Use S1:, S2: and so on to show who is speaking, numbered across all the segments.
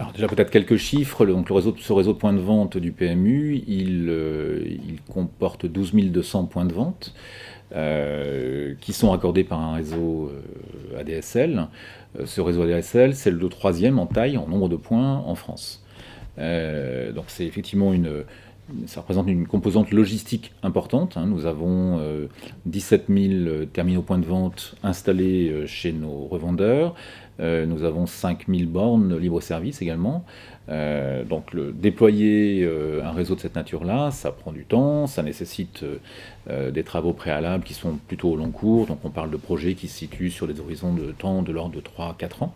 S1: Alors déjà peut-être quelques chiffres. Donc ce réseau de points de vente du PMU, il comporte 12 200 points de vente qui sont raccordés par un réseau ADSL. Ce réseau ADSL, c'est le troisième en taille, en nombre de points en France. Donc c'est effectivement ça représente une composante logistique importante. Nous avons 17 000 terminaux points de vente installés chez nos revendeurs. Nous avons 5 000 bornes libre-service également. Donc déployer un réseau de cette nature-là, ça prend du temps, ça nécessite des travaux préalables qui sont plutôt au long cours. Donc on parle de projets qui se situent sur des horizons de temps de l'ordre de 3 à 4 ans.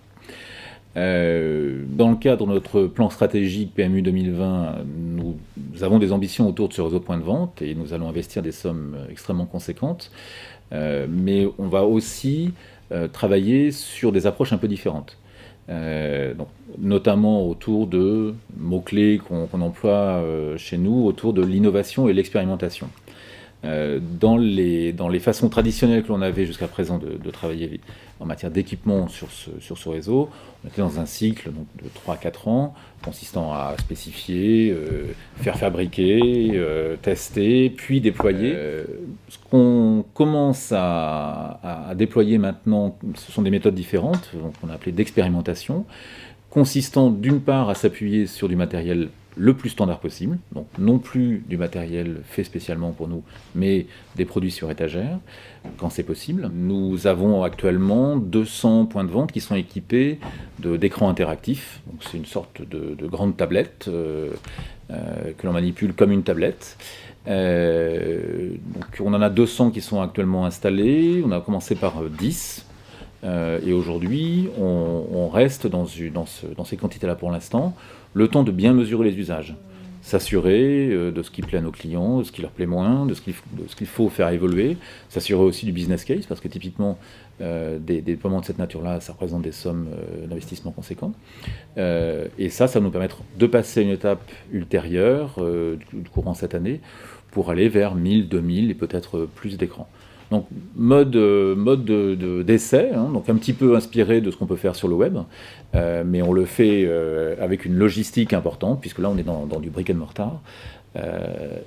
S1: Dans le cadre de notre plan stratégique PMU 2020, nous avons des ambitions autour de ce réseau de points de vente et nous allons investir des sommes extrêmement conséquentes. Mais on va aussi travailler sur des approches un peu différentes. Donc, notamment autour de mots-clés qu'on emploie chez nous, autour de l'innovation et l'expérimentation. Dans les façons traditionnelles que l'on avait jusqu'à présent de travailler en matière d'équipement sur ce réseau, on était dans un cycle donc, de 3 à 4 ans, consistant à spécifier, faire fabriquer, tester, puis déployer. Ce qu'on commence à déployer maintenant, ce sont des méthodes différentes, qu'on a appelées d'expérimentation, consistant d'une part à s'appuyer sur du matériel le plus standard possible, donc non plus du matériel fait spécialement pour nous, mais des produits sur étagère, quand c'est possible. Nous avons actuellement 200 points de vente qui sont équipés d'écrans interactifs. Donc c'est une sorte de grande tablette que l'on manipule comme une tablette. Donc on en a 200 qui sont actuellement installés, on a commencé par 10. Et aujourd'hui, on reste dans ces quantités-là pour l'instant, le temps de bien mesurer les usages, s'assurer de ce qui plaît à nos clients, de ce qui leur plaît moins, de ce qu'il faut faire évoluer, s'assurer aussi du business case, parce que typiquement, des déploiements de cette nature-là, ça représente des sommes d'investissement conséquents. Et ça va nous permettre de passer à une étape ultérieure, courant cette année, pour aller vers 1000, 2000 et peut-être plus d'écrans. Donc mode d'essai, donc un petit peu inspiré de ce qu'on peut faire sur le web, mais on le fait avec une logistique importante, puisque là on est dans du brick and mortar,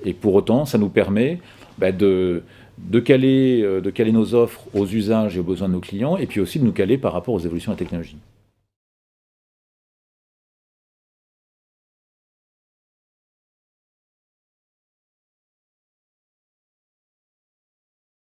S1: et pour autant ça nous permet de caler nos offres aux usages et aux besoins de nos clients, et puis aussi de nous caler par rapport aux évolutions de la technologie.